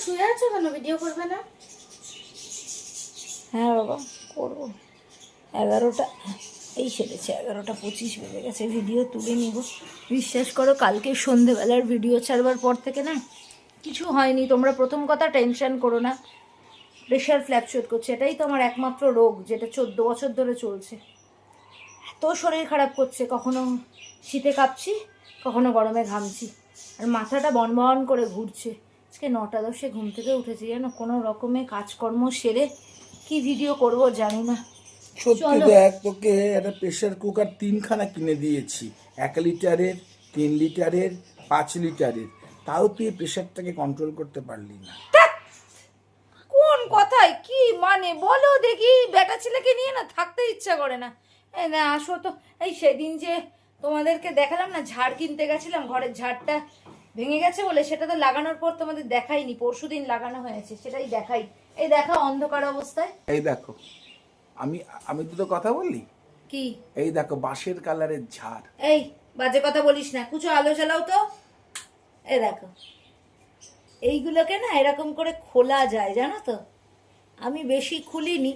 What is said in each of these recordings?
শুয়ে আছো কেন? ভিডিও করবে না? হ্যাঁ বাবা করবো। 11টা এই সেরেছে, 11:25 বেজে গেছে। ভিডিও তুলে নিব। বিশ্বাস করো কালকে সন্ধেবেলার ভিডিও ছাড়বার পর থেকে না কিছু হয়নি। তোমরা প্রথম কথা টেনশন করো না, প্রেশার ফ্ল্যাকচুয়েট করছে, এটাই তো আমার একমাত্র রোগ, যেটা 14 বছর ধরে চলছে। এত শরীর খারাপ করছে, কখনো শীতে কাঁপছি, কখনো গরমে ঘামছি, আর মাথাটা বনবন করে ঘুরছে। আজকে 9টা 10 ঘুম থেকে উঠেছি, জানো, কোনো রকমে কাজকর্ম সেরে কি ভিডিও করব জানি না। সত্যি দেখ, তোকে একটা প্রেসার কুকার 3খানা কিনে দিয়েছি, 1 লিটারের, 3 লিটারের, 5 লিটারের, তাও তুই প্রেসারটাকে কন্ট্রোল করতে পারলি না। কোন কথায় কি মানে বলো দেখি? বেটা ছেলেকে নিয়ে না থাকতে ইচ্ছা করে না। এই না আসো তো, এই সেদিন যে তোমাদেরকে দেখালাম না, ঝাড় কিনতে গেছিলাম, ঘরের ঝাড়টা ভেঙে গেছে বলে, সেটা তো লাগানোর পর তোমাদের দেখাইনি, পরশুদিন লাগানো হয়েছে, সেটাই দেখাই। এই দেখা অন্ধকার অবস্থায়। এই দেখো, আমি আমি দুটো কথা বললি, কি? এই দেখো বাঁশের কালারের ঝাড়। এই বাজে কথা বলিস না, কুচো আলো জ্বালাও তো। এই দেখো, এইগুলোকে না এরকম করে খোলা যায়, জানো তো। আমি বেশি খুলিনি,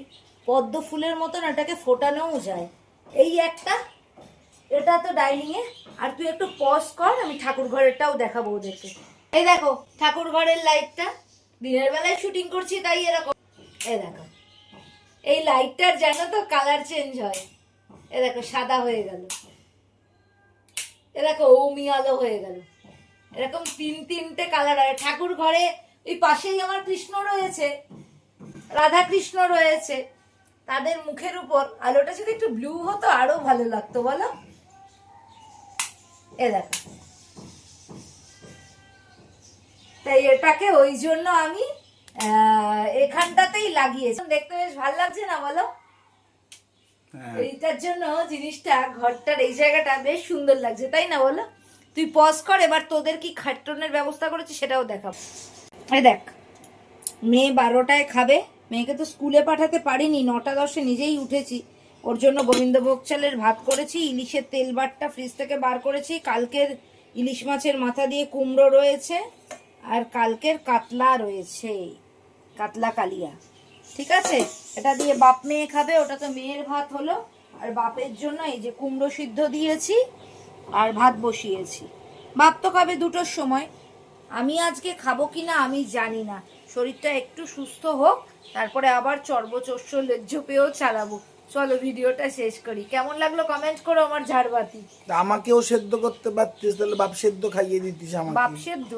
পদ্ম ফুলের মতন এটাকে ফোটানোও যায়। এই একটা, এটা তো ডাইনিংয়ে। আর তুই একটু পজ কর, আমি ঠাকুর ঘরেরটাও দেখাবো ওদেরকে। এই দেখো ঠাকুর ঘরের লাইটটা, দিনের বেলায় শুটিং করছি তাই এরকম। এই দেখো, এই লাইটটার জানো তো কালার চেঞ্জ হয়। এ দেখো সাদা হয়ে গেল, এ দেখো ওমি আলো হয়ে গেল, এরকম 3-3টে কালার হয় ঠাকুর ঘরে। ওই পাশেই আমার কৃষ্ণ রয়েছে, রাধা কৃষ্ণ রয়েছে, তাদের মুখের উপর আলোটা যদি একটু ব্লু হতো আরো ভালো লাগতো, বলো। এ দেখো, তাই এটাকে ওই জন্য আমি এখানটাতেই লাগিয়েছি, দেখতে বেশ ভালো লাগছে না বলো? এইটার জন্য জিনিসটা, ঘরটার এই জায়গাটা বেশ সুন্দর লাগছে, তাই না বলো? তুই পজ কর, এবার তোদের কি খাটনের ব্যবস্থা করেছি সেটাও দেখাবো। এই দেখ, মেয়ে 12টায় খাবে, মেয়েকে তো স্কুলে পাঠাতে পারিনি, 9টা 10 নিজেই উঠেছি। ওর জন্য গোবিন্দভোগ চালের ভাত করেছি, ইলিশের তেল বাটটা ফ্রিজ থেকে বার করেছি, কালকের ইলিশ মাছের মাথা দিয়ে কুমড়ো রয়েছে, আর কালকের কাতলা রয়েছে, কাতলা কালিয়া। ঠিক আছে, এটা দিয়ে বাপ মেয়ে খাবে, ওটা তো মেয়ের ভাত হলো। আর বাপের জন্য এই যে কুমড়ো সিদ্ধ দিয়েছি আর ভাত বসিয়েছি। বাপ তো খাবে 2টোর সময়, আমি আজকে খাবো কিনা আমি জানি না। শরীরটা একটু সুস্থ হোক, তারপরে আবার চর্বচস্য লেজ্জপেও চালাবো। চলো ভিডিওটা শেষ করি। কেমন লাগলো কমেন্ট করো আমার ঝাড়বাতি। আমাকেও সেদ্ধ করতে পারতিস, তাহলে বাপ সেদ্ধ খাইয়ে দিতিস আমাকে। বাপ সেদ্ধ